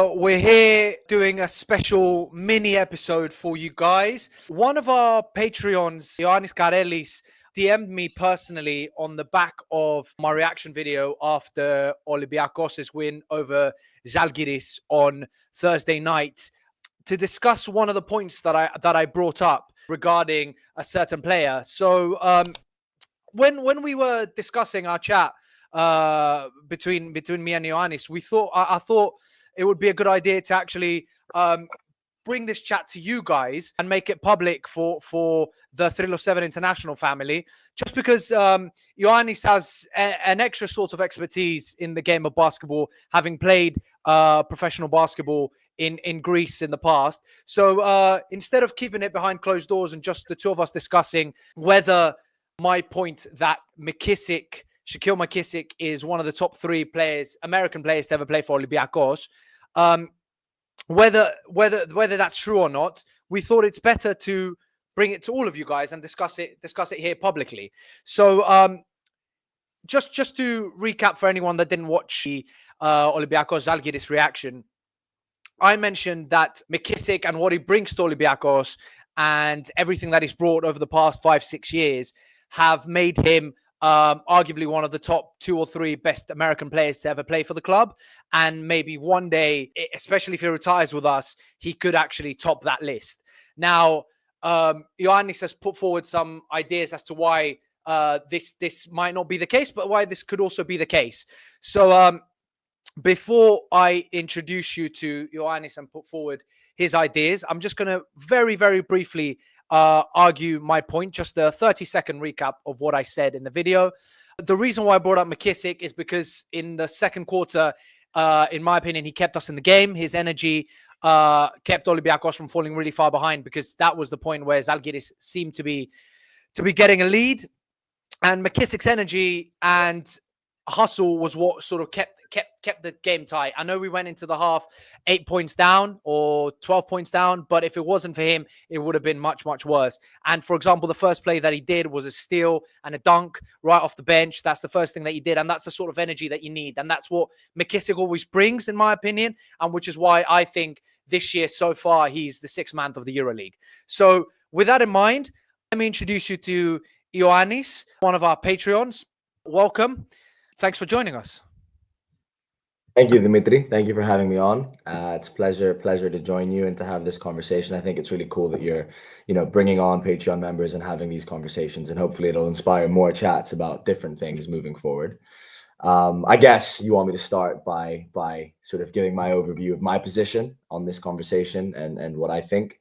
We're here doing a special mini episode for you guys. One of our Patreons, Ioannis Karelis, DM'd me personally on the back of my reaction video after Olympiakos' win over Zalgiris on Thursday night to discuss one of the points that I brought up regarding a certain player. So when we were discussing our chat between me and Ioannis, I thought it would be a good idea to actually bring this chat to you guys and make it public for the Thrill of Seven International family, just because Ioannis has an extra sort of expertise in the game of basketball, having played professional basketball in Greece in the past. So instead of keeping it behind closed doors and just the two of us discussing whether my point that Shaquille McKissick is one of the top three players, American players to ever play for Olympiacos, whether that's true or not, we thought it's better to bring it to all of you guys and discuss it here publicly. So just to recap for anyone that didn't watch the Olympiacos Zalgiris reaction, I mentioned that McKissick and what he brings to Olympiacos and everything that he's brought over the past 5-6 years have made him arguably one of the top 2 or 3 best American players to ever play for the club. And maybe one day, especially if he retires with us, he could actually top that list. Now, Ioannis has put forward some ideas as to why this might not be the case, but why this could also be the case. So before I introduce you to Ioannis and put forward his ideas, I'm just going to very, very briefly argue my point, just a 30-second recap of what I said in the video. The reason why I brought up McKissick is because in the second quarter, in my opinion, he kept us in the game. His energy kept Olympiacos from falling really far behind, because that was the point where Zalgiris seemed to be getting a lead. And McKissick's energy and hustle was what sort of kept the game tight. I know we went into the half 8 points down or 12 points down, but if it wasn't for him, it would have been much, much worse. And for example, the first play that he did was a steal and a dunk right off the bench. That's the first thing that he did, and that's the sort of energy that you need. And that's what McKissick always brings, in my opinion, and which is why I think this year so far he's the 6th man of the EuroLeague. So with that in mind, let me introduce you to Ioannis, one of our Patreons. Welcome. Thanks for joining us. Thank you, Dimitri. Thank you for having me on. It's a pleasure to join you and to have this conversation. I think it's really cool that you're, bringing on Patreon members and having these conversations, and hopefully it'll inspire more chats about different things moving forward. I guess you want me to start by sort of giving my overview of my position on this conversation and what I think.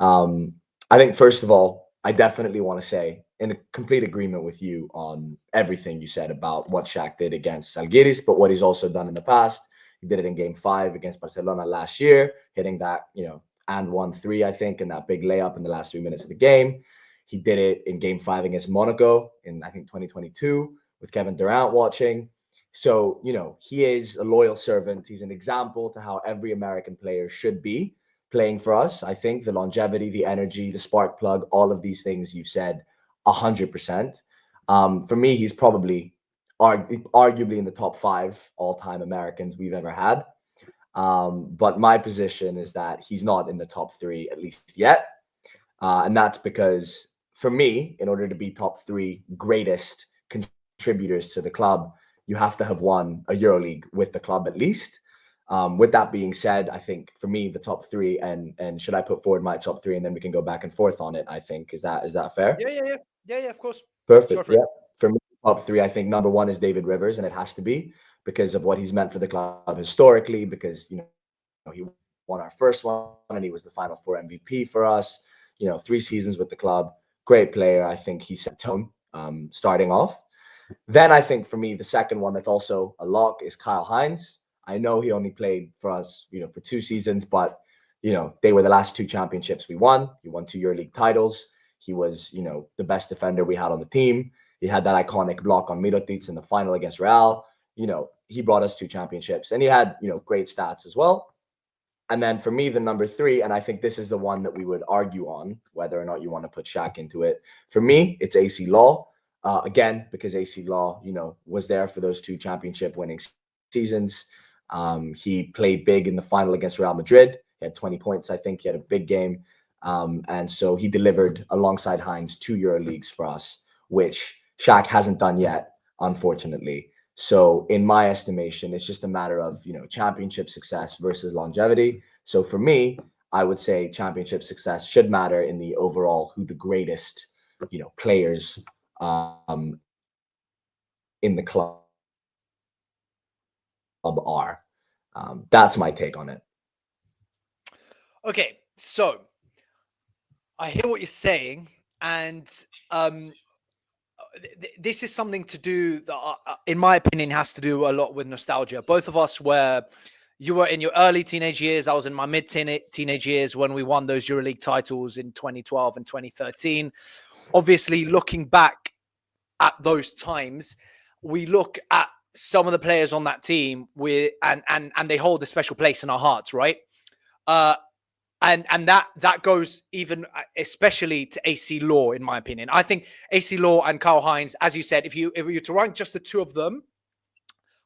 I think, first of all, I definitely want to say, in complete agreement with you on everything you said about what Shaq did against Zalgiris, but what he's also done in the past. He did it in Game 5 against Barcelona last year, hitting that, and 1-3, I think, and that big layup in the last 3 minutes of the game. He did it in Game 5 against Monaco in, I think, 2022 with Kevin Durant watching. So, he is a loyal servant. He's an example to how every American player should be playing for us. I think the longevity, the energy, the spark plug, all of these things you've said 100%. For me, he's probably arguably in the top 5 all-time Americans we've ever had. But my position is that he's not in the top 3, at least yet. And that's because, for me, in order to be top 3 greatest contributors to the club, you have to have won a EuroLeague with the club at least. With that being said, I think for me, the top 3, and should I put forward my top 3 and then we can go back and forth on it? I think is that fair? Yeah, of course. Perfect. Yeah. For me, top 3, I think number 1 is David Rivers, and it has to be because of what he's meant for the club historically, because he won our first one and he was the Final Four MVP for us. 3 seasons with the club, great player. I think he set tone starting off. Then I think for me, the second one that's also a lock is Kyle Hines. I know he only played for us, for 2 seasons, but they were the last 2 championships we won. He won 2 EuroLeague titles. He was, the best defender we had on the team. He had that iconic block on Mirotic in the final against Real. He brought us 2 championships, and he had, great stats as well. And then for me, the number 3, and I think this is the one that we would argue on whether or not you want to put Shaq into it. For me, it's AC Law. Again, because AC Law, was there for those 2 championship winning seasons. He played big in the final against Real Madrid. He had 20 points, I think. He had a big game. And so he delivered alongside Hines 2 EuroLeagues for us, which Shaq hasn't done yet, unfortunately. So in my estimation, it's just a matter of, championship success versus longevity. So for me, I would say championship success should matter in the overall who the greatest, players in the club are. That's my take on it. Okay, so I hear what you're saying, and this is something to do that, in my opinion, has to do a lot with nostalgia. Both of us you were in your early teenage years. I was in my mid teenage years when we won those EuroLeague titles in 2012 and 2013. Obviously, looking back at those times, we look at some of the players on that team and they hold a special place in our hearts, right? And that goes even especially to AC Law, in my opinion. I think AC Law and Karl Heinz, as you said, if you were to rank just the two of them,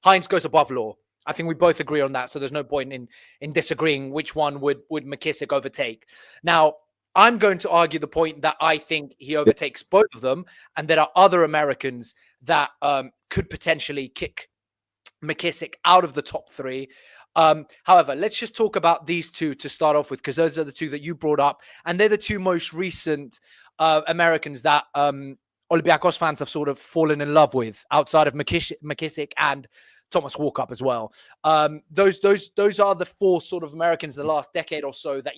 Heinz goes above Law. I think we both agree on that. So there's no point in disagreeing which one would McKissic overtake. Now, I'm going to argue the point that I think he overtakes both of them, and there are other Americans that could potentially kick McKissic out of the top three. However, let's just talk about these two to start off with, because those are the two that you brought up, and they're the two most recent Americans that Olympiacos fans have sort of fallen in love with, outside of McKissic and Thomas Walkup as well. Those are the four sort of Americans the last decade or so that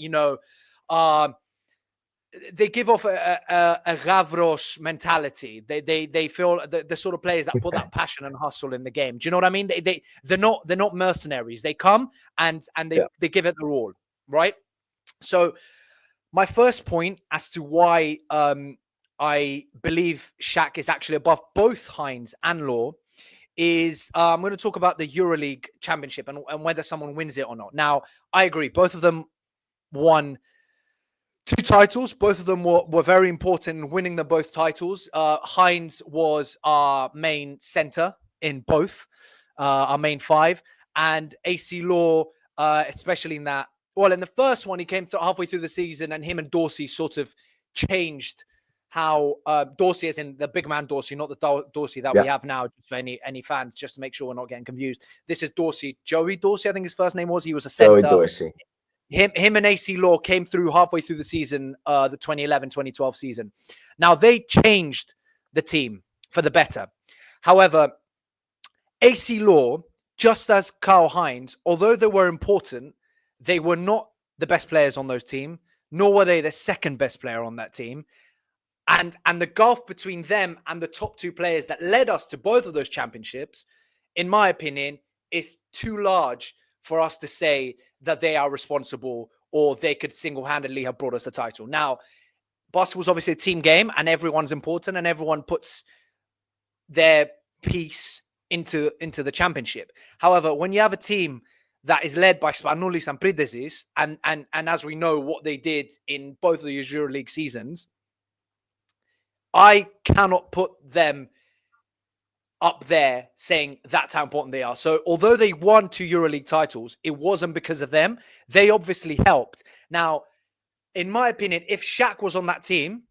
they give off a Gavros mentality. They feel the sort of players that put that passion and hustle in the game. Do you know what I mean? They're not mercenaries. They come and they give it their all, right? So my first point as to why I believe Shaq is actually above both Heinz and Law is I'm going to talk about the EuroLeague Championship and whether someone wins it or not. Now, I agree. Both of them won 2 titles. Both of them were very important in winning them both titles. Heinz was our main center in both, our main 5. And AC Law, especially in that, well, in the first one, he came halfway through the season, and him and Dorsey sort of changed how Dorsey, as in the big man Dorsey, not the Dorsey that we have now, just for any fans, just to make sure we're not getting confused. This is Dorsey, Joey Dorsey, I think his first name was. He was a center. Joey Dorsey. Him and AC Law came through halfway through the season, the 2011-2012 season. Now, they changed the team for the better. However, AC Law, just as Karl Heinz, although they were important, they were not the best players on those team, nor were they the second best player on that team. And the gulf between them and the top 2 players that led us to both of those championships, in my opinion, is too large for us to say that they are responsible or they could single-handedly have brought us the title. Now, basketball's obviously a team game, and everyone's important, and everyone puts their piece into the championship. However, when you have a team that is led by Spanoulis and Pridezis, and as we know what they did in both of the EuroLeague seasons, I cannot put them up there saying that's how important they are. So although they won 2 EuroLeague titles, it wasn't because of them. They obviously helped. Now, in my opinion, if Shaq was on that team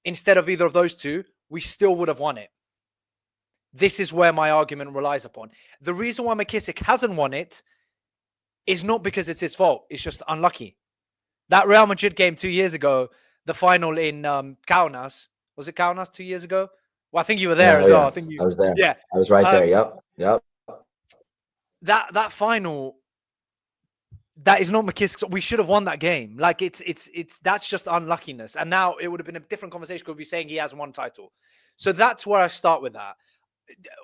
instead of either of those two, we still would have won it. This is where my argument relies upon. The reason why McKissic hasn't won it is not because it's his fault. It's just unlucky. That Real Madrid game 2 years ago, the final in Kaunas, was it Kaunas 2 years ago? Well, I think you were there as well. I think I was there. Yeah, I was right there. Yep. That final, that is not McKissic. We should have won that game. Like it's that's just unluckiness. And now it would have been a different conversation. Could be saying he has 1 title. So that's where I start with that.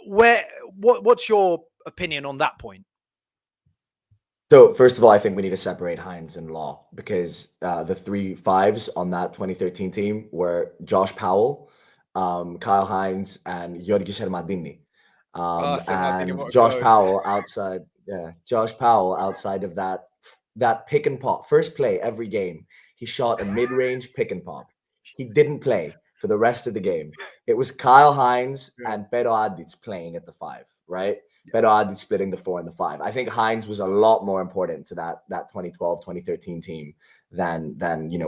What's your opinion on that point? So first of all, I think we need to separate Heinz and Law, because the 3 5s on that 2013 team were Josh Powell, Kyle Hines, and Giorgis Hermadini. And Josh Powell outside of that pick and pop, first play every game, he shot a mid-range pick and pop. He didn't play for the rest of the game. It was Kyle Hines and Pero Adic playing at the 5, right? Pero Adi splitting the 4 and the 5. I think Hines was a lot more important to that 2012, 2013 team than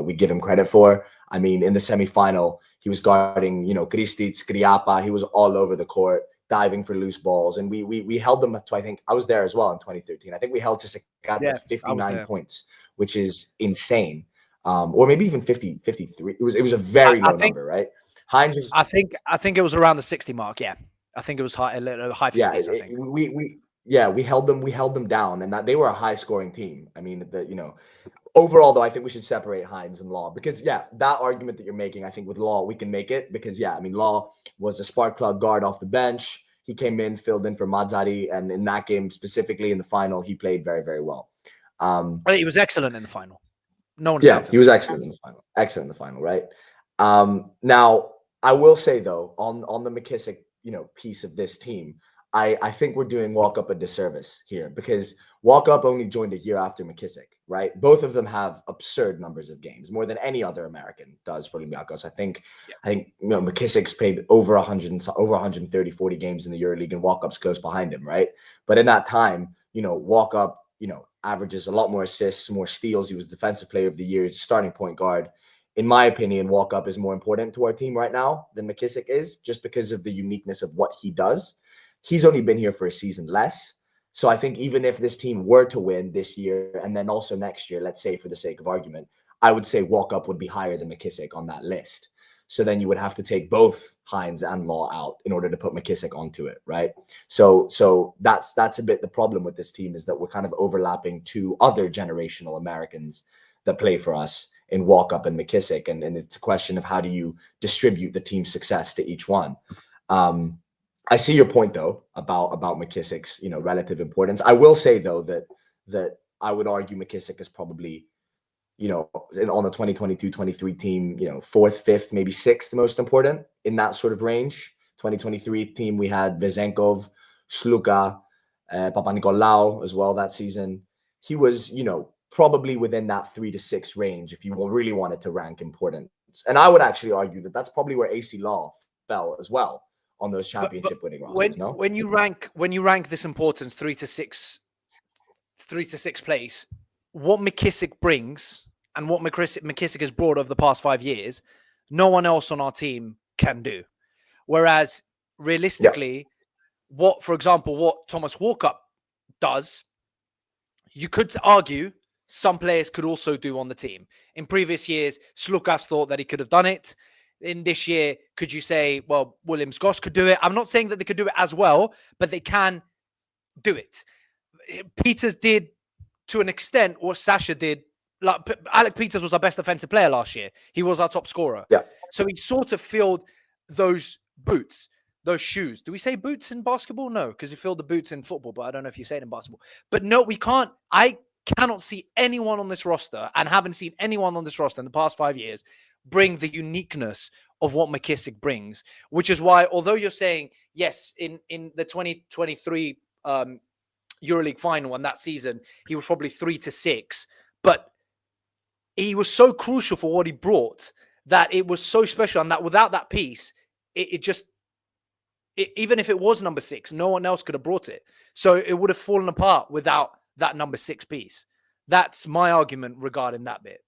we give him credit for. I mean, in the semifinal, he was guarding, Kristic, Skriapa. He was all over the court, diving for loose balls. And we held them to, I think, I was there as well in 2013. I think we held to Yeah, 59 points, which is insane. Or maybe even 50, 53. It was a very low number, right? Hines was, I think it was around the 60 mark. Yeah. I think it was high 50s, I think. We held them down, and that they were a high scoring team. I mean, overall, though, I think we should separate Hines and Law because, that argument that you're making, I think with Law, we can make it because, I mean, Law was a spark plug guard off the bench. He came in, filled in for Mazzari, and in that game, specifically in the final, he played very, very well. He was excellent in the final. No one's he was excellent in the final. Excellent in the final, right? Now, I will say, though, on the McKissic, piece of this team, I think we're doing Walkup a disservice here because Walkup only joined a year after McKissic, right? Both of them have absurd numbers of games, more than any other American does for Olympiacos. I think McKissic's played over 130, 40 games in the EuroLeague, and Walkup's close behind him, right? But in that time, Walkup, averages a lot more assists, more steals. He was Defensive Player of the Year, starting point guard. In my opinion, Walkup is more important to our team right now than McKissic is, just because of the uniqueness of what he does. He's only been here for a season less. So I think even if this team were to win this year and then also next year, let's say for the sake of argument, I would say Walkup would be higher than McKissic on that list. So then you would have to take both Hines and Law out in order to put McKissic onto it, right? So that's a bit the problem with this team, is that we're kind of overlapping two other generational Americans that play for us in Walkup and McKissic, and it's a question of how do you distribute the team's success to each one. I see your point though about McKissic's relative importance. I will say though that I would argue McKissic is probably on the 2022-23 team, fourth, fifth, maybe sixth most important in that sort of range. 2023 team, we had Vezenkov, Sluka, Papanikolaou as well that season. He was, probably within that 3 to 6 range if you really wanted to rank importance. And I would actually argue that that's probably where AC Law fell as well on those championship winning rosters. When you rank this importance 3 to 6 place, what McKissic brings and what McKissic has brought over the past 5 years, no one else on our team can do. Whereas realistically, for example, what Thomas Walkup does, you could argue some players could also do on the team. In previous years, Slukas thought that he could have done it. In this year, could you say, well, Williams Goss could do it? I'm not saying that they could do it as well, but they can do it. Peters did to an extent what Sasha did. Like Alec Peters was our best defensive player last year. He was our top scorer. Yeah. So he sort of filled those boots, those shoes. Do we say boots in basketball? No, because you fill the boots in football, but I don't know if you say it in basketball. But no, we can't. I cannot see anyone on this roster, and haven't seen anyone on this roster in the past 5 years, bring the uniqueness of what McKissic brings, which is why, although you're saying, yes, in the 2023 EuroLeague final and that season, he was probably 3 to 6, but he was so crucial for what he brought that it was so special, and that without that piece, even if it was number 6, no one else could have brought it. So it would have fallen apart without that number 6 piece. That's my argument regarding that bit.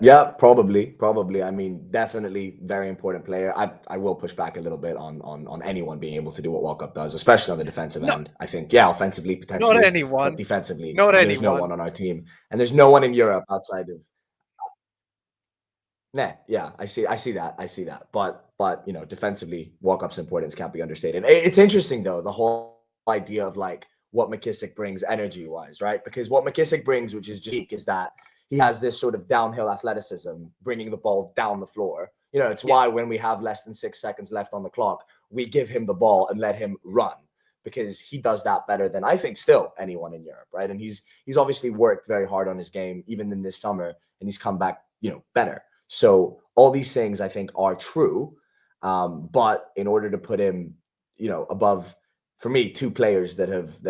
Yeah, probably. I mean, definitely very important player. I will push back a little bit on anyone being able to do what Walkup does, especially on the defensive end. I think, offensively, potentially. Not anyone. But defensively, not there's anyone. no one on our team. And there's no one in Europe outside of... I see that. But defensively, Walkup's importance can't be understated. It's interesting, though, the whole idea of like what McKissic brings energy-wise, right? Because what McKissic brings, which is unique, is that he has this sort of downhill athleticism, bringing the ball down the floor. It's why when we have less than 6 seconds left on the clock, we give him the ball and let him run, because he does that better than I think still anyone in Europe, right? And he's obviously worked very hard on his game, even in this summer, and he's come back, better. So all these things I think are true. But in order to put him, above, for me, 2 players that have,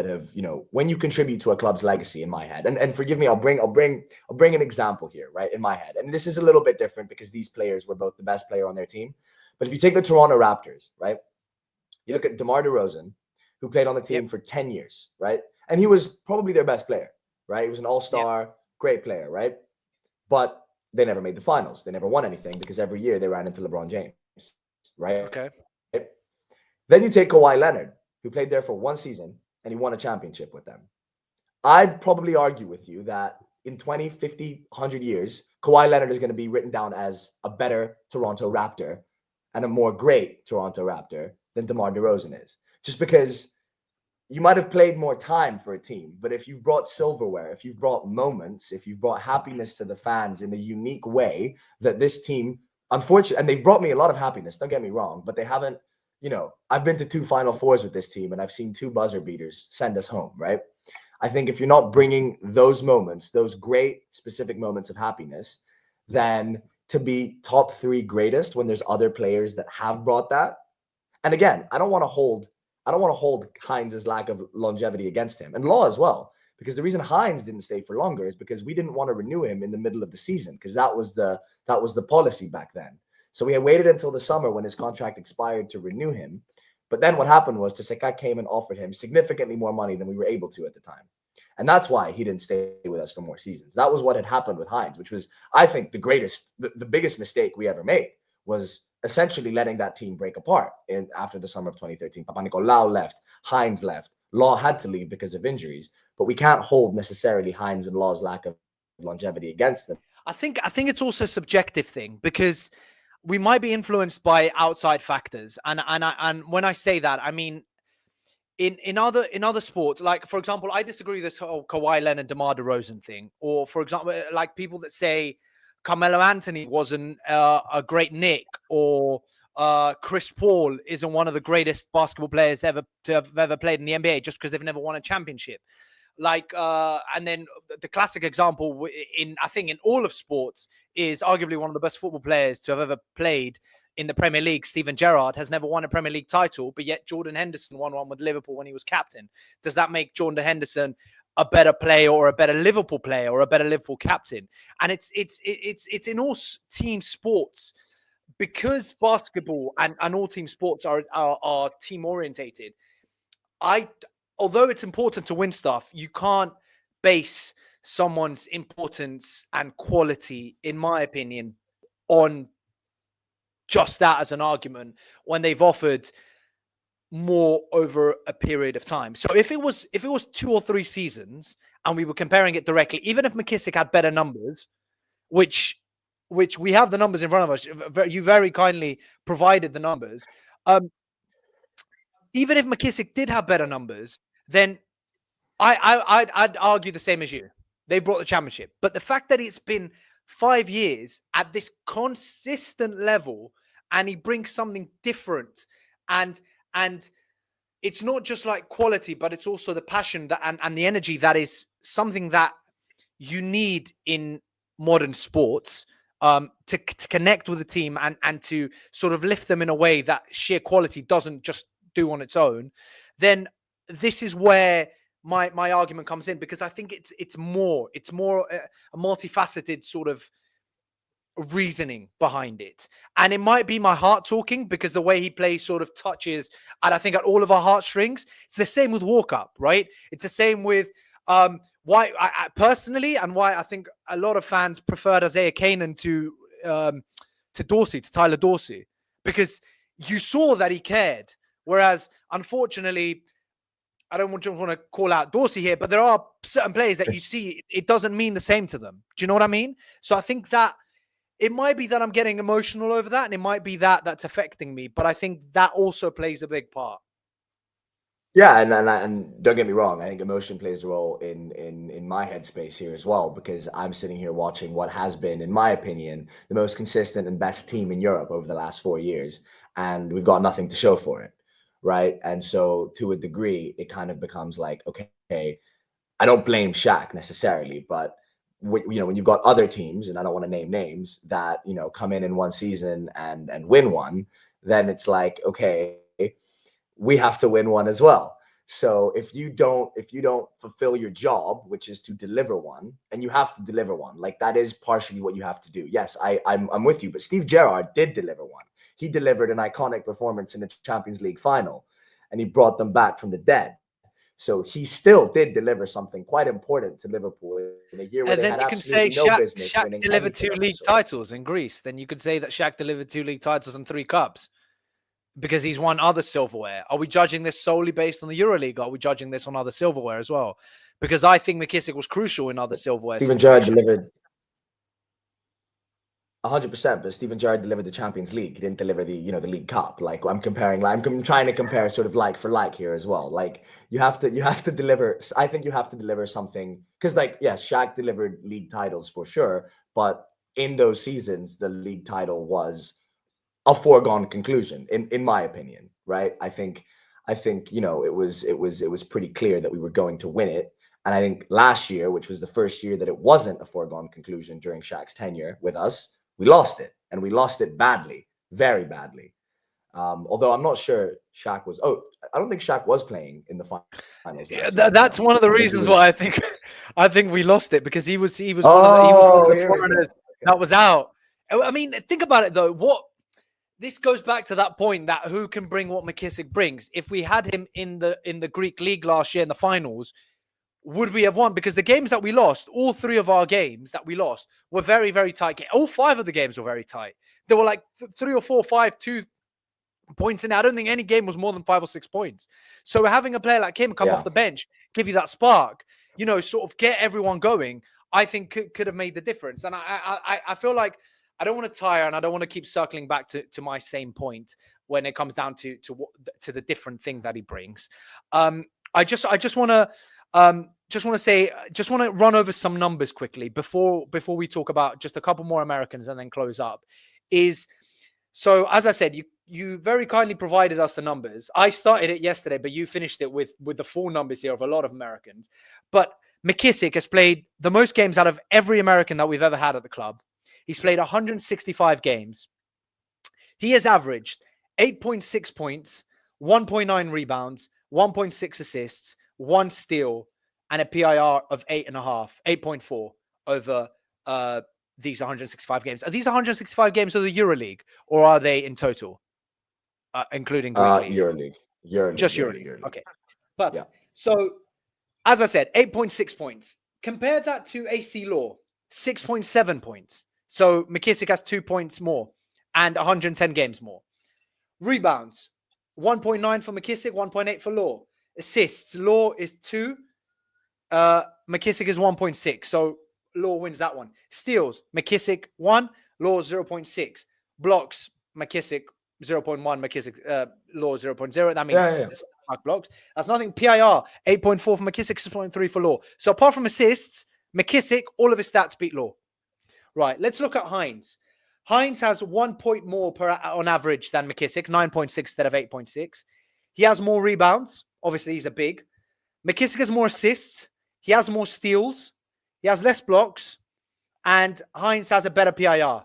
when you contribute to a club's legacy, in my head, and forgive me, I'll bring an example here, right, in my head. And this is a little bit different because these players were both the best player on their team. But if you take the Toronto Raptors, right, you look at DeMar DeRozan, who played on the team for 10 years, right? And he was probably their best player, right? He was an all-star, great player, right? But they never made the finals. They never won anything because every year they ran into LeBron James, right? Okay. Then you take Kawhi Leonard, who played there for one season and he won a championship with them. I'd probably argue with you that in 20, 50, 100 years, Kawhi Leonard is going to be written down as a better Toronto Raptor and a more great Toronto Raptor than DeMar DeRozan is. Just because you might have played more time for a team, but if you've brought silverware, if you've brought moments, if you've brought happiness to the fans in a unique way that this team, unfortunately, and they've brought me a lot of happiness, don't get me wrong, but they haven't, I've been to 2 Final Fours with this team and I've seen 2 buzzer beaters send us home, right? I think if you're not bringing those moments, those great specific moments of happiness, then to be top 3 greatest when there's other players that have brought that. And again, I don't want to hold Hines' lack of longevity against him, and Law as well, because the reason Hines didn't stay for longer is because we didn't want to renew him in the middle of the season, because that was the policy back then. So we had waited until the summer when his contract expired to renew him. But then what happened was Tseka came and offered him significantly more money than we were able to at the time. And that's why he didn't stay with us for more seasons. That was what had happened with Hines, which was, I think, the biggest mistake we ever made was essentially letting that team break apart after the summer of 2013. Papanicolaou left, Hines left, Law had to leave because of injuries, but we can't hold necessarily Hines and Law's lack of longevity against them. I think it's also a subjective thing, because we might be influenced by outside factors, and when I say that, I mean in other sports, like for example, I disagree with this whole Kawhi Leonard, DeMar DeRozan thing, or for example, like people that say Carmelo Anthony wasn't a great Knick, or Chris Paul isn't one of the greatest basketball players ever to have ever played in the NBA just because they've never won a championship. Like, and then the classic example I think in all of sports is arguably one of the best football players to have ever played in the Premier League, Steven Gerrard, has never won a Premier League title, but yet Jordan Henderson won one with Liverpool when he was captain. Does that make Jordan Henderson a better player or a better Liverpool player or a better Liverpool captain? And it's in all team sports, because basketball and all team sports are team orientated. Although it's important to win stuff, you can't base someone's importance and quality, in my opinion, on just that as an argument when they've offered more over a period of time. So if it was 2 or 3 seasons and we were comparing it directly, even if McKissic had better numbers, which we have the numbers in front of us, you very kindly provided the numbers. Even if McKissic did have better numbers, then I'd argue the same as you. They brought the championship. But the fact that it's been 5 years at this consistent level and he brings something different, and it's not just like quality, but it's also the passion and the energy that is something that you need in modern sports, to connect with the team and to sort of lift them in a way that sheer quality doesn't just do on its own. Then this is where my argument comes in, because I think it's more a multifaceted sort of reasoning behind it. And it might be my heart talking, because the way he plays sort of touches, and I think at all of our heartstrings. It's the same with Walk Up, right? It's the same with why I personally, and why I think a lot of fans preferred Isaiah Kanan to Dorsey, to Tyler Dorsey, because you saw that he cared. Whereas, unfortunately, I don't want to call out Dorsey here, but there are certain players that you see, it doesn't mean the same to them. Do you know what I mean? So I think that it might be that I'm getting emotional over that, and it might be that that's affecting me, but I think that also plays a big part. Yeah, and don't get me wrong, I think emotion plays a role in my headspace here as well, because I'm sitting here watching what has been, in my opinion, the most consistent and best team in Europe over the last 4 years, and we've got nothing to show for it, right? And so to a degree, it kind of becomes like, okay, I don't blame Shaq necessarily, but when you've got other teams, and I don't want to name names, that come in one season and win one, then it's like, okay, we have to win one as well. So if you don't fulfill your job, which is to deliver one, and you have to deliver one, like that is partially what you have to do. Yes, I'm with you, but Steve Gerrard did deliver one. He delivered an iconic performance in the Champions League final. and he brought them back from the dead. So he still did deliver something quite important to Liverpool in a year where And they then had you can say absolutely no business Shaq winning delivered two anything of the league sort. titles in Greece. Then you could say that Shaq delivered 2 league titles and 3 cups because he's won other silverware. Are we judging this solely based on the EuroLeague? Or are we judging this on other silverware as well? Because I think McKissick was crucial in other silverware. Steven Gerrard delivered 100%, but Steven Gerrard delivered the Champions League. He didn't deliver the the League Cup. Like I'm trying to compare sort of like for like here as well. Like you have to deliver. I think you have to deliver something because yes, Shaq delivered league titles for sure, but in those seasons, the league title was a foregone conclusion, in my opinion, right? I think it was pretty clear that we were going to win it. And I think last year, which was the first year that it wasn't a foregone conclusion during Shaq's tenure with us, we lost it, and we lost it badly, very badly. Although I'm not sure Shaq was. Oh, I don't think Shaq was playing in the finals. Yeah, that's one of the reasons why I think we lost it, because he was one of the foreigners that was out. I mean, think about it though. This goes back to that point that who can bring what McKissick brings. If we had him in the Greek league last year in the finals, would we have won? Because the games that we lost, all 3 of our games that we lost were very, very tight. All 5 of the games were very tight. There were like 3 or 4, 5, 2 points in it. I don't think any game was more than 5 or 6 points. So having a player like him come off the bench, give you that spark, sort of get everyone going, I think could have made the difference. And I feel like I don't want to tire, and I don't want to keep circling back to my same point when it comes down to the different thing that he brings. I just want to run over some numbers quickly before we talk about just a couple more Americans and then close up. So as I said, you very kindly provided us the numbers. I started it yesterday, but you finished it with the full numbers here of a lot of Americans. But McKissick has played the most games out of every American that we've ever had at the club. He's played 165 games. He has averaged 8.6 points, 1.9 rebounds, 1.6 assists, 1 steal, and a PIR of 8.4 over these 165 games. Are these 165 games of the EuroLeague, or are they in total, including Greek League? EuroLeague. Just EuroLeague. Okay. Perfect. Yeah. So, as I said, 8.6 points. Compare that to AC Law, 6.7 points. So McKissick has 2 points more and 110 games more. Rebounds, 1.9 for McKissick, 1.8 for Law. Assists, Law is 2. McKissick is 1.6. So Law wins that one. Steals, McKissick 1, Law 0.6. Blocks, McKissick 0.1, McKissick Law 0.0. That means blocks. That's nothing. PIR 8.4 for McKissick, 6.3 for Law. So apart from assists, McKissick, all of his stats beat Law. Right, let's look at Hines. Hines has 1 point more on average than McKissick, 9.6 instead of 8.6. He has more rebounds. Obviously, he's a big. McKissick has more assists. He has more steals. He has less blocks. And Hines has a better PIR.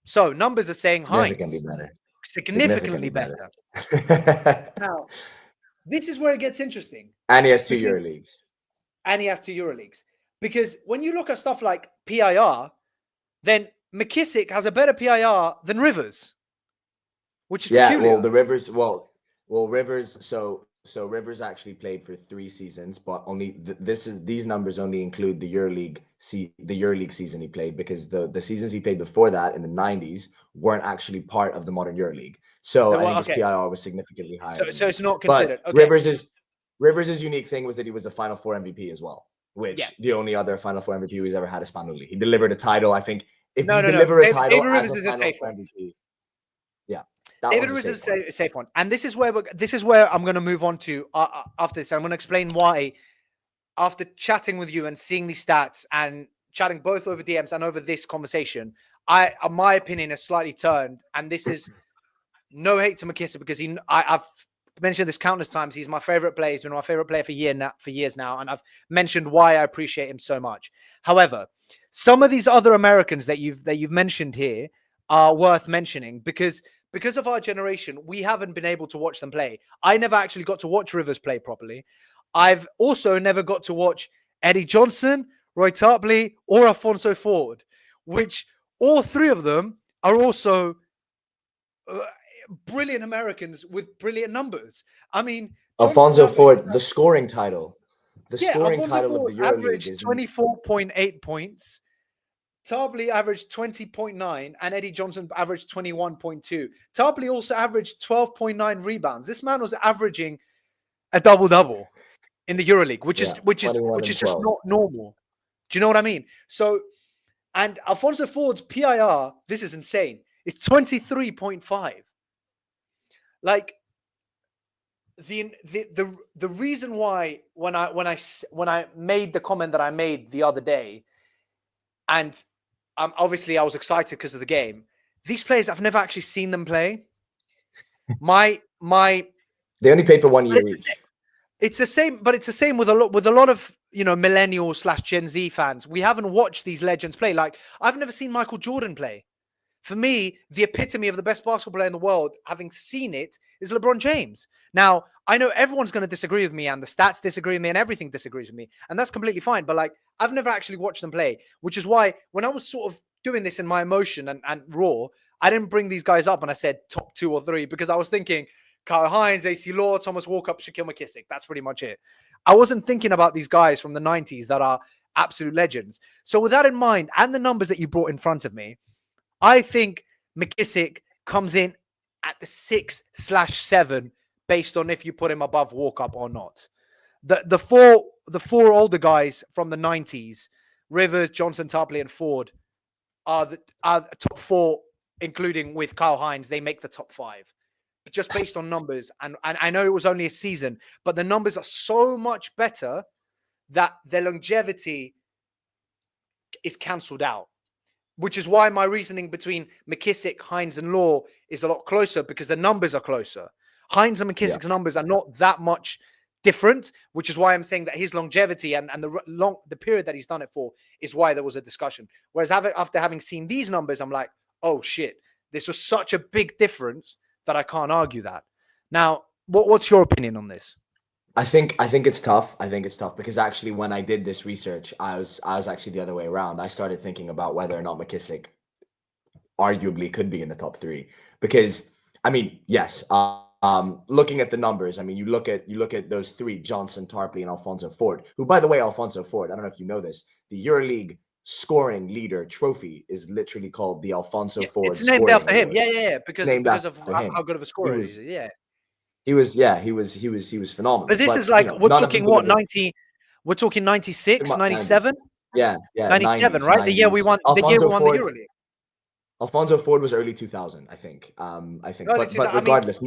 So numbers are saying Hines significantly better. Now, this is where it gets interesting. And he has 2 EuroLeagues. Because when you look at stuff like PIR, then McKissick has a better PIR than Rivers, which is peculiar. Well, the Rivers, Rivers. So Rivers actually played for 3 seasons, but only these numbers only include the EuroLeague season he played, because the seasons he played before that in the 90s weren't actually part of the modern EuroLeague. So I think his PIR was significantly higher. So it's not considered. But Rivers' unique thing was that he was a Final Four MVP as well, which the only other Final Four MVP he's ever had is Spanuli. He delivered a title, I think. If you deliver a title as a Final Four MVP, David Rivers is a safe one, and this is where I'm going to move on to after this. I'm going to explain why. After chatting with you and seeing these stats and chatting both over DMs and over this conversation, my opinion has slightly turned, and this is no hate to McKissick, because I've mentioned this countless times. He's my favorite player. He's been my favorite player for years now, and I've mentioned why I appreciate him so much. However, some of these other Americans that you've mentioned here are worth mentioning because of our generation, we haven't been able to watch them play. I never actually got to watch Rivers play properly. I've also never got to watch Eddie Johnson, Roy Tarpley, or Alfonso Ford, which all 3 of them are also brilliant Americans with brilliant numbers. I mean, Alfonso Ford, the scoring title. The Yeah, scoring Alfonso title of Ford the EuroLeague averaged is 24.8 points. Tarpley averaged 20.9 and Eddie Johnson averaged 21.2. Tarpley also averaged 12.9 rebounds. This man was averaging a double-double in the EuroLeague, which is 21 and just 12. not normal. Do you know what I mean? So, and Alfonso Ford's PIR, this is insane, is 23.5. Like the reason why when I made the comment that I made the other day, and obviously I was excited because of the game. These players, I've never actually seen them play. My They only played for 1 year each. It's the same, but it's the same with a lot of millennial / Gen Z fans. We haven't watched these legends play. Like I've never seen Michael Jordan play. For me, the epitome of the best basketball player in the world, having seen it, is LeBron James. Now, I know everyone's going to disagree with me, and the stats disagree with me, and everything disagrees with me, and that's completely fine. But like, I've never actually watched them play, which is why when I was sort of doing this in my emotion and raw, I didn't bring these guys up and I said top 2 or 3 because I was thinking Kyle Hines, AC Law, Thomas Walkup, Shaquille McKissick. That's pretty much it. I wasn't thinking about these guys from the 90s that are absolute legends. So with that in mind, and the numbers that you brought in front of me, I think McKissick comes in at the 6/7 based on if you put him above Walkup or not. The four older guys from the 90s, Rivers, Johnson, Tarpley, and Ford, are the top 4, including with Kyle Hines. They make the top 5. Just based on numbers. And I know it was only a season, but the numbers are so much better that their longevity is cancelled out. Which is why my reasoning between McKissick, Hines, and Law is a lot closer because the numbers are closer. Hines and McKissick's numbers are not that much different, which is why I'm saying that his longevity and the period that he's done it for is why there was a discussion. Whereas after having seen these numbers, I'm like, oh shit, this was such a big difference that I can't argue that. Now, what's your opinion on this? I think it's tough. I think it's tough because actually when I did this research, I was actually the other way around. I started thinking about whether or not McKissick arguably could be in the top 3 because I mean, yes, looking at the numbers, I mean, you look at those 3, Johnson, Tarpley, and Alfonso Ford, who, by the way, Alfonso Ford, I don't know if you know this, the EuroLeague scoring leader trophy is literally called the Alfonso Ford. It's named after him. Yeah, because of him. how good of a scorer he is. Yeah. He was phenomenal. But this is like, we're talking what, 90, we're talking 96, 97? Yeah, 97, 90s, right? 90s. The year we won the EuroLeague. Alfonso Ford was early 2000, I think. But regardless,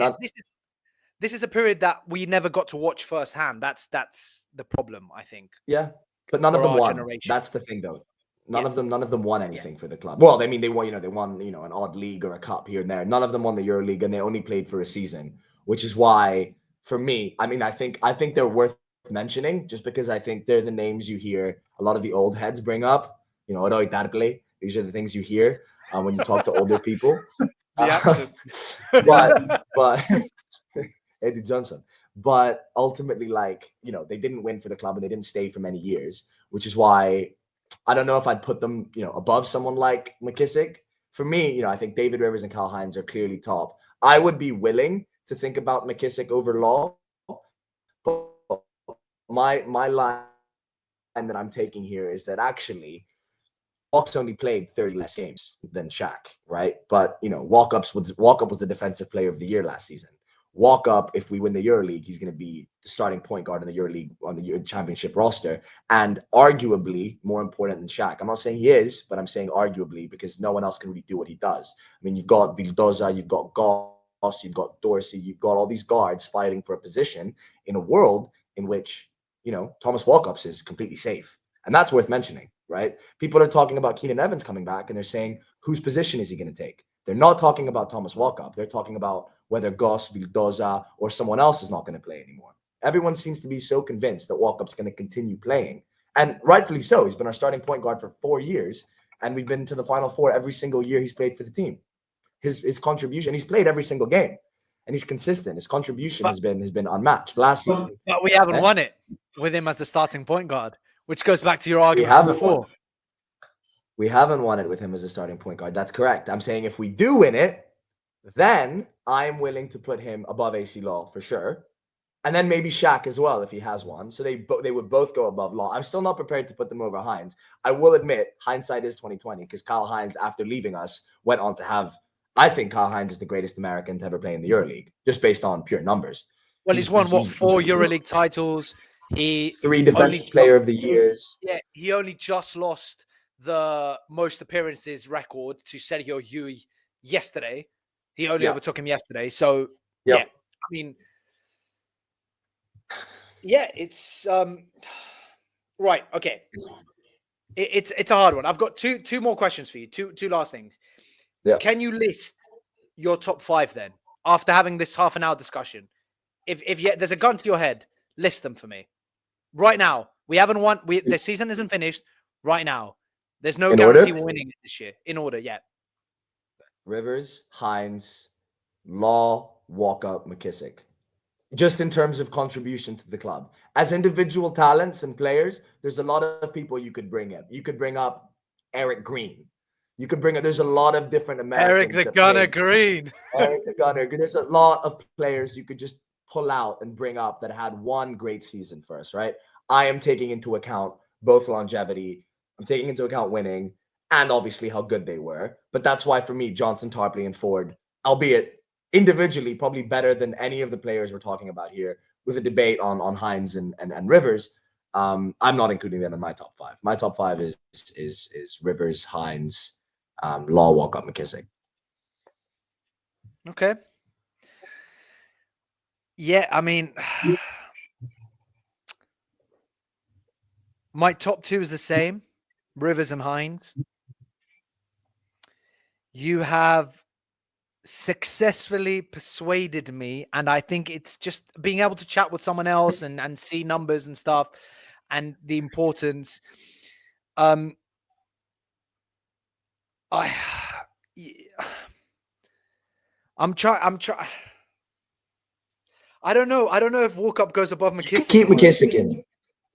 this is a period that we never got to watch firsthand. That's the problem, I think. Yeah, but none of them won. Generation. That's the thing, though. None of them won anything for the club. Well, I mean, they won an odd league or a cup here and there. None of them won the EuroLeague, and they only played for a season, which is why, for me, I mean, I think they're worth mentioning just because I think they're the names you hear a lot of the old heads bring up. Roy Tarpley. These are the things you hear when you talk to older people. The accent. but Eddie Johnson. But ultimately, they didn't win for the club and they didn't stay for many years, which is why I don't know if I'd put them, above someone like McKissick. For me, I think David Rivers and Kyle Hines are clearly top. I would be willing to think about McKissick over Law, but my line that I'm taking here is that actually Walkup's only played 30 less games than Shaq, right? But Walkup was the defensive player of the year last season. Walkup, if we win the EuroLeague, he's going to be the starting point guard in the EuroLeague on the championship roster, and arguably more important than Shaq. I'm not saying he is, but I'm saying arguably because no one else can really do what he does. I mean, you've got Vildoza, you've got Goss, you've got Dorsey, you've got all these guards fighting for a position in a world in which Thomas Walkup is completely safe, and that's worth mentioning, right? People are talking about Keenan Evans coming back, and they're saying whose position is he going to take? They're not talking about Thomas Walkup. They're talking about whether Goss, Vildoza, or someone else is not going to play anymore. Everyone seems to be so convinced that Walkup's going to continue playing. And rightfully so. He's been our starting point guard for 4 years, and we've been to the Final Four every single year he's played for the team. His contribution, he's played every single game, and he's consistent. His contribution has been unmatched last season. But we haven't won it with him as the starting point guard, which goes back to your argument from before. We haven't won it with him as a starting point guard. That's correct. I'm saying if we do win it, then I'm willing to put him above AC Law for sure. and then maybe Shaq as well if he has one. So they would both go above Law. I'm still not prepared to put them over Hines. I will admit, hindsight is 2020 because Kyle Hines, after leaving us, went on to have. I think Kyle Hines is the greatest American to ever play in the EuroLeague, just based on pure numbers. Well, he's won what, 4 EuroLeague titles. He 3 Defensive Player of the Years. Yeah, he only just lost the most appearances record to Sergio Yui yesterday. He only overtook him yesterday. So yeah, I mean, yeah, it's right. Okay, it's a hard one. I've got two more questions for you. Two last things. Yeah. Can you list your top 5 then after having this half an hour discussion? If there's a gun to your head, list them for me right now. We haven't won. The season isn't finished. Right now, there's no guarantee we're winning it this year. In order, yeah. Rivers, Hines, Law, Walker, McKissick. Just in terms of contribution to the club. As individual talents and players, there's a lot of people you could bring in. You could bring up Eric Green. You could bring up, there's a lot of different Americans. Eric the Gunner Green. Eric the Gunner. There's a lot of players you could just pull out and bring up that had one great season for us, right? I am taking into account both longevity. I'm taking into account winning and obviously how good they were. But that's why for me, Johnson, Tarpley, and Ford, albeit individually probably better than any of the players we're talking about here, with a debate on Hines and Rivers, I'm not including them in my top 5. My top 5 is Rivers, Hines, Law, Walcott, McKissick. Okay. Yeah, I mean, my top 2 is the same, Rivers and Hines. You have successfully persuaded me, and I think it's just being able to chat with someone else and see numbers and stuff and the importance. I'm trying. I don't know if Walkup goes above McKissick. Keep McKissick in.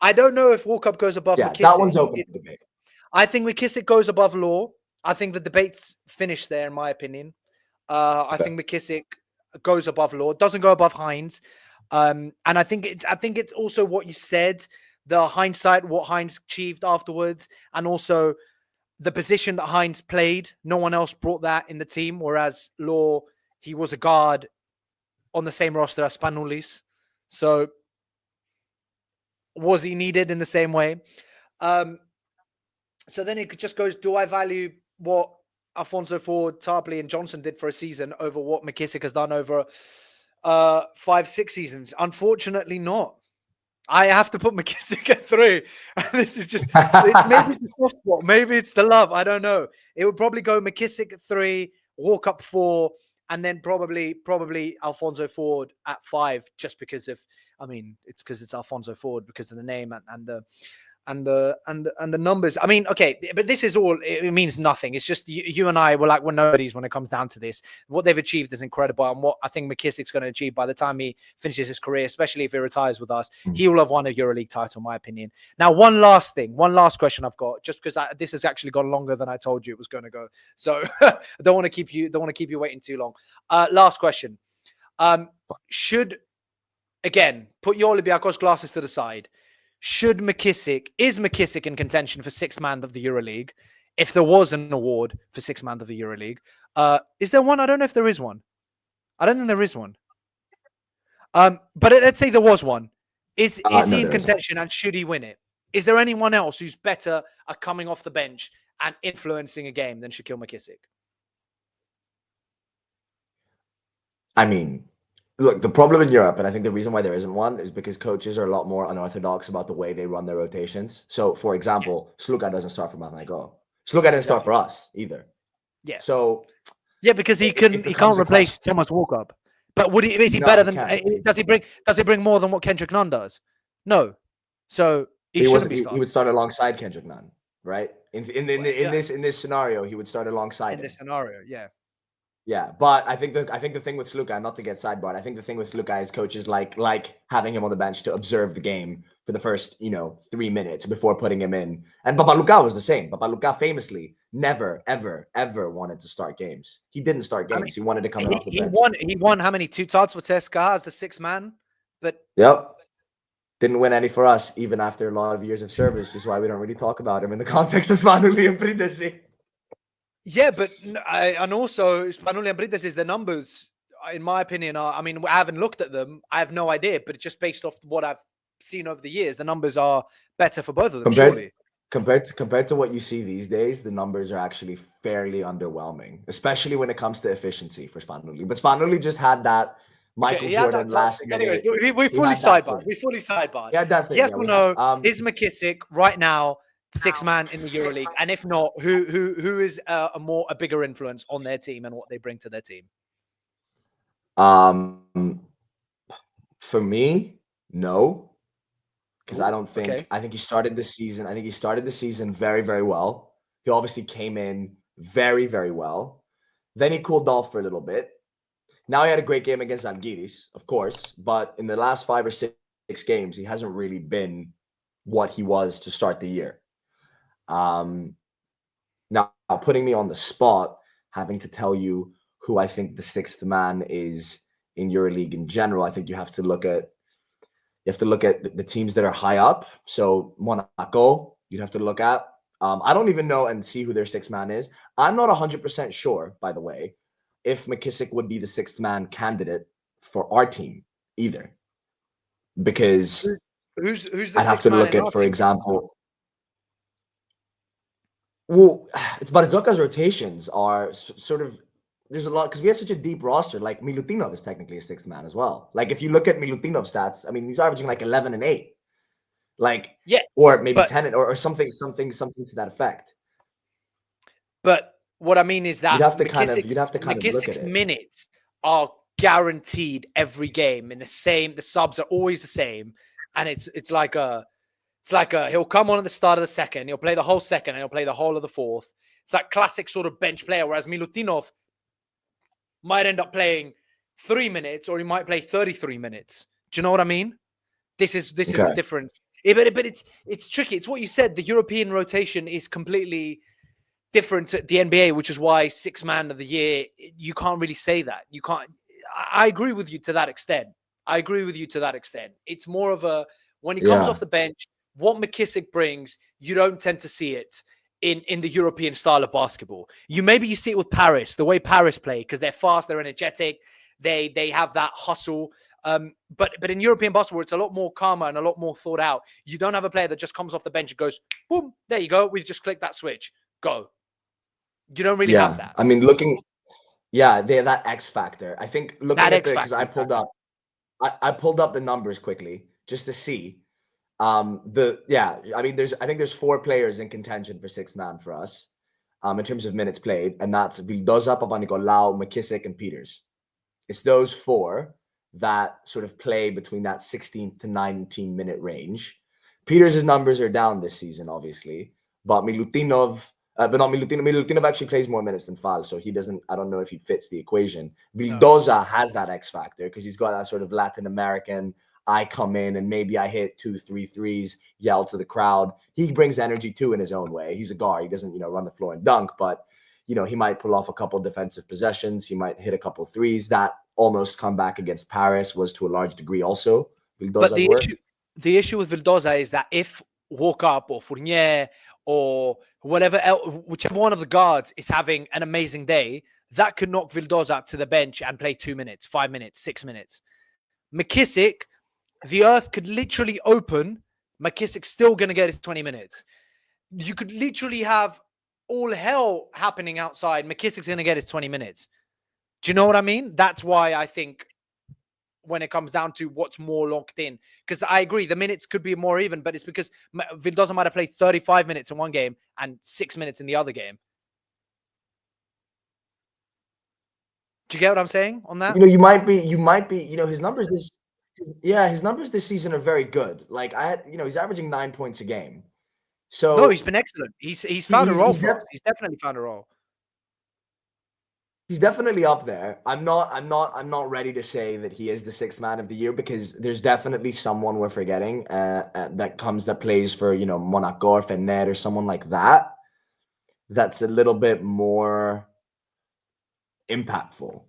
I don't know if Walkup goes above McKissick. That one's open to debate. I think McKissick goes above Law. I think the debate's finished there, in my opinion. I think McKissick goes above Law, doesn't go above Hines. And I think it's also what you said, the hindsight, what Hines achieved afterwards, and also the position that Hines played. No one else brought that in the team, whereas Law, he was a guard on the same roster as Spanoulis. So was he needed in the same way? So then it just goes, do I value what Alphonso Ford, Tarpley, and Johnson did for a season over what McKissick has done over 5-6 seasons? Unfortunately not. I have to put McKissick at 3. And this is just, maybe it's the soft spot, maybe it's the love, I don't know. It would probably go McKissick at 3, Walkup 4, and then probably Alphonso Ford at 5, just because of, I mean, it's because it's Alphonso Ford because of the name and the numbers. I mean, okay, but this is all, it means nothing. It's just you and I we're nobodies when it comes down to this. What they've achieved is incredible, and what I think McKissick's going to achieve by the time he finishes his career, especially if he retires with us, he will have won a EuroLeague title, in my opinion. Now, one last question I've got, just because this has actually gone longer than I told you it was going to go, so I don't want to keep you waiting too long. Last question. Should, again, put your Olympiacos glasses to the side. Is McKissick in contention for 6th man of the EuroLeague? If there was an award for 6th man of the EuroLeague, is there one? I don't know if there is one. I don't think there is one. But let's say there was one. Is he in contention, and should he win it? Is there anyone else who's better at coming off the bench and influencing a game than Shaquille McKissick? I mean, look, the problem in Europe, and I think the reason why there isn't one, is because coaches are a lot more unorthodox about the way they run their rotations. So, for example, Sluka doesn't start for Panathinaikos. Sluka didn't start for us either. Yeah. So, yeah, because he can't replace Thomas Walkup. But is he better than? Does he bring more than what Kendrick Nunn does? No. So he would start alongside Kendrick Nunn, right? In this scenario, he would start alongside him. In this scenario, yeah. Yeah, but I think the thing with Sluka, not to get sidebarred, I think the thing with Sluka is coaches like having him on the bench to observe the game for the first 3 minutes before putting him in. And Papaluka was the same. Papaluka famously never ever wanted to start games. He didn't start games. He wanted to come off the bench. He won how many 2 titles for CSKA as the 6th man But Yep. Didn't win any for us, even after a lot of years of service, which is why we don't really talk about him in the context of Spanuli and Brindisi. yeah, but and also Spanuli and Brites is the numbers, in my opinion, are. I mean, I haven't looked at them. I have no idea, but just based off what I've seen over the years, the numbers are better for both of them. Surely, compared to what you see these days, the numbers are actually fairly underwhelming, especially when it comes to efficiency for Spanuli. But Spanuli just had that Michael he had Jordan that last classic. Anyways, minute. we He fully had that sidebarred. thing. We fully sidebarred. Yeah, that thing. Yes Yeah, or we no? have. Is McKissick right now sixth man in the EuroLeague? And if not, who is a bigger influence on their team and what they bring to their team? For me, no, because I don't think. Okay. I think he started the season. I think he started the season very, very well. He obviously came in very, very well. Then he cooled off for a little bit. Now he had a great game against Zalgiris, of course, but in the last 5 or 6 games, he hasn't really been what he was to start the year. Now, putting me on the spot, having to tell you who I think the sixth man is in EuroLeague in general, I think you have to look at the teams that are high up. So Monaco, you'd have to look at. I don't even know and see who their sixth man is. I'm not 100% sure, by the way, if McKissick would be the sixth man candidate for our team either, because Who's the I'd have sixth to man look in at, our for team? example, well, it's Barzoka's rotations are sort of, there's a lot because we have such a deep roster. Like Milutinov is technically a sixth man as well. Like if you look at Milutinov's stats, I mean, he's averaging like 11 and 8, like Yeah, or maybe but 10 or something to that effect. But what I mean is that You'd have to kind of look at McKissick's it. minutes are guaranteed every game in the same. The subs are always the same, and it's like a he'll come on at the start of the second, he'll play the whole second, and he'll play the whole of the fourth. It's like classic sort of bench player. Whereas Milutinov might end up playing 3 minutes, or he might play 33 minutes. Do you know what I mean? This is the Okay. difference. But it's tricky. It's what you said. The European rotation is completely different at the NBA, which is why sixth man of the year, you can't really say that. You can't. I agree with you to that extent. It's more of a, when he comes off the bench, what McKissick brings, you don't tend to see it in the European style of basketball. You see it with Paris, the way Paris play, because they're fast, they're energetic, they have that hustle. But in European basketball, it's a lot more calmer and a lot more thought out. You don't have a player that just comes off the bench and goes, boom, there you go. We've just clicked that switch. Go. You don't really have that. I mean, they have that X factor. I think looking at because I pulled up the numbers quickly just to see. I mean, I think there's 4 players in contention for sixth man for us, in terms of minutes played, and that's Vildoza, Papanikolaou, McKissick, and Peters. It's those 4 that sort of play between that 16 to 19 minute range. Peters' numbers are down this season, obviously, but Milutinov. But not Milutinov. Milutinov actually plays more minutes than Fall, so he doesn't. I don't know if he fits the equation. Vildoza has that X factor because he's got that sort of Latin American. I come in and maybe I hit 2-3 threes, yell to the crowd. He brings energy too in his own way. He's a guard. He doesn't, run the floor and dunk, but he might pull off a couple defensive possessions. He might hit a couple threes. That almost comeback against Paris was to a large degree also Vildoza's work. The issue with Vildoza is that if Walk Up or Fournier or whatever else, whichever one of the guards is having an amazing day, that could knock Vildoza to the bench and play 2 minutes, 5 minutes, 6 minutes. McKissick, the earth could literally open. McKissick's still going to get his 20 minutes. You could literally have all hell happening outside. McKissick's going to get his 20 minutes. Do you know what I mean? That's why I think when it comes down to what's more locked in, because I agree the minutes could be more even, but it's because Vildoza might have played 35 minutes in one game and 6 minutes in the other game. Do you get what I'm saying on that? You might be, his numbers his numbers this season are very good. Like he's averaging 9 points a game. So no, he's been excellent. He's found a role for us. He's definitely found a role. He's definitely up there. I'm not ready to say that he is the sixth man of the year because there's definitely someone we're forgetting that plays for Monaco or Fener or someone like that. That's a little bit more impactful.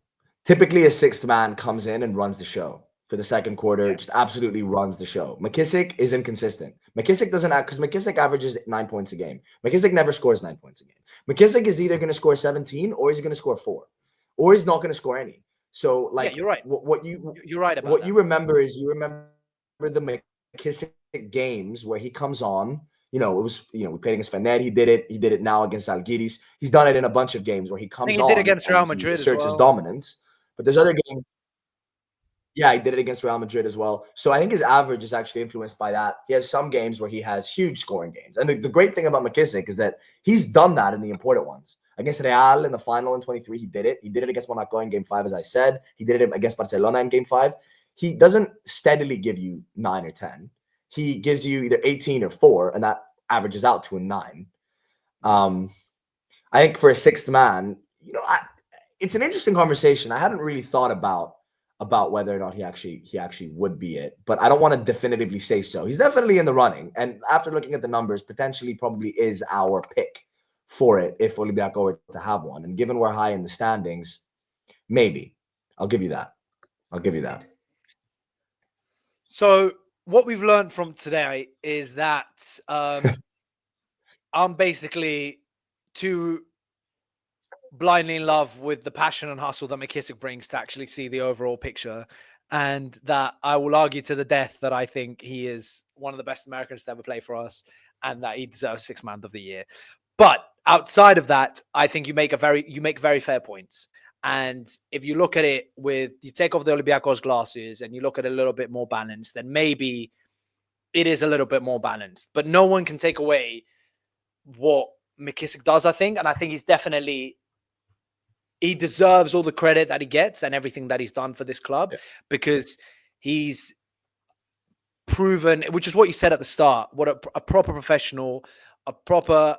Typically, a sixth man comes in and runs the show for the second quarter, just absolutely runs the show. McKissic is inconsistent. McKissic doesn't act because McKissic averages 9 points a game. McKissic never scores 9 points a game. McKissic is either going to score 17 or he's going to score 4, or he's not going to score any. So, like, yeah, you're right. You're right about what that. you remember is you remember the McKissic games where he comes on. You know, it was, you know, we played against Fener. He did it. He did it now against Zalgiris. He's done it in a bunch of games where he I comes think he on did against and Real he Madrid as asserts his well. dominance. But there's other games. Yeah, he did it against Real Madrid as well. So I think his average is actually influenced by that. He has some games where he has huge scoring games. And the great thing about McKissic is that he's done that in the important ones. Against Real in the final in 23, he did it. He did it against Monaco in game 5, as I said. He did it against Barcelona in game 5. He doesn't steadily give you 9 or 10. He gives you either 18 or 4, and that averages out to a 9. I think for a sixth man, you know, it's an interesting conversation. I hadn't really thought about whether or not he actually would be it, but I don't want to definitively say so. He's definitely in the running, and after looking at the numbers, potentially probably is our pick for it if Olympiacos were to have one. And given we're high in the standings, maybe. I'll give you that. So what we've learned from today is that I'm basically too blindly in love with the passion and hustle that McKissic brings to actually see the overall picture, and that I will argue to the death that I think he is one of the best Americans to ever play for us, and that he deserves Sixth Man of the Year. But outside of that, I think you make very fair points. And if you look at it you take off the Olympiacos glasses and you look at it a little bit more balanced, then maybe it is a little bit more balanced. But no one can take away what McKissic does, I think. And I think he deserves all the credit that he gets and everything that he's done for this club, because he's proven, which is what you said at the start, what a proper professional, a proper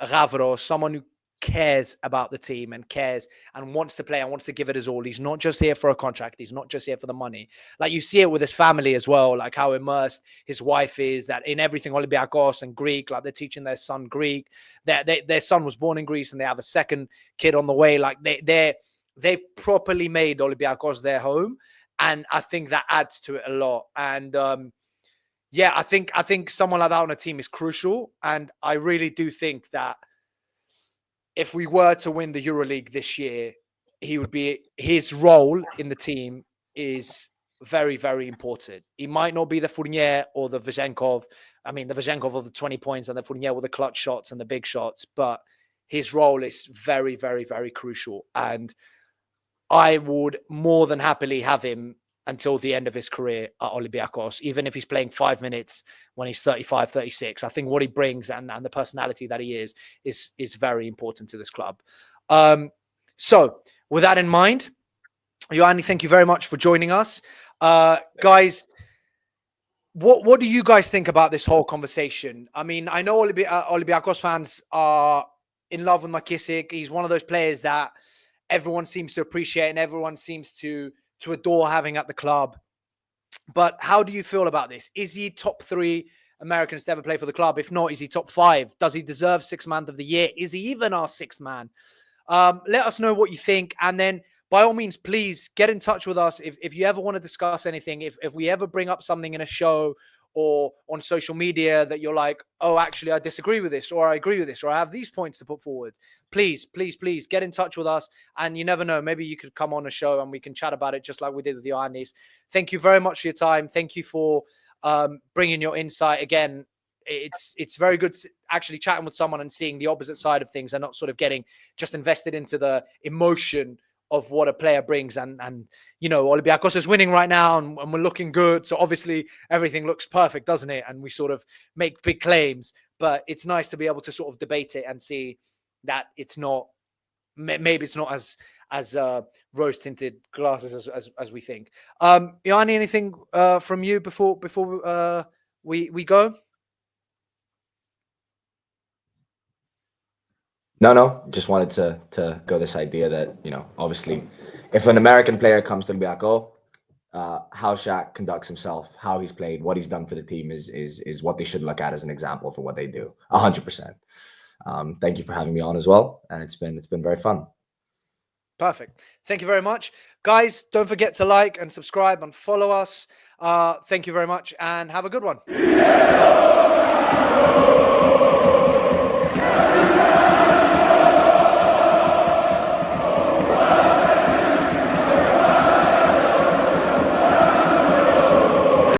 Ravro, someone who cares about the team and cares and wants to play and wants to give it his all. He's not just here for a contract. He's not just here for the money. Like, you see it with his family as well, like how immersed his wife is, that in everything Olympiacos and Greek, like they're teaching their son Greek. Their son was born in Greece and they have a second kid on the way. Like they've properly made Olympiacos their home. And I think that adds to it a lot. And yeah, I think someone like that on a team is crucial. And I really do think that if we were to win the EuroLeague this year, his role in the team is very, very important. He might not be the Fournier or the Vezenkov. I mean, the Vezenkov of the 20 points and the Fournier with the clutch shots and the big shots, but his role is very, very, very crucial. And I would more than happily have him until the end of his career at Olympiacos, even if he's playing 5 minutes when he's 35, 36. I think what he brings and the personality that he is very important to this club. So with that in mind, Ioannis, thank you very much for joining us. Guys, what do you guys think about this whole conversation? I mean, I know Olympiacos fans are in love with McKissic. He's one of those players that everyone seems to appreciate and everyone seems to adore having at the club. But how do you feel about this? Is he top 3 Americans to ever play for the club? If not, is he top 5? Does he deserve Sixth Man of the Year? Is he even our sixth man? Let us know what you think. And then by all means, please get in touch with us. If you ever want to discuss anything, if we ever bring up something in a show or on social media that you're like, oh, actually, I disagree with this, or I agree with this, or I have these points to put forward, please get in touch with us. And you never know, maybe you could come on a show and we can chat about it just like we did with the Ioannis. Thank you very much for your time. Thank you for bringing your insight. Again, it's very good actually chatting with someone and seeing the opposite side of things and not sort of getting just invested into the emotion of what a player brings. And you know, Olympiacos is winning right now and we're looking good. So obviously everything looks perfect, doesn't it? And we sort of make big claims, but it's nice to be able to sort of debate it and see that it's not, maybe it's not as rose tinted glasses as we think. Ioannis, anything from you before we go? No, just wanted to go this idea that, you know, obviously if an American player comes to Olympiacos, how Shaq conducts himself, how he's played, what he's done for the team is what they should look at as an example for what they do. 100%. Thank you for having me on as well, and it's been very fun. Perfect. Thank you very much. Guys, don't forget to like and subscribe and follow us. Thank you very much and have a good one.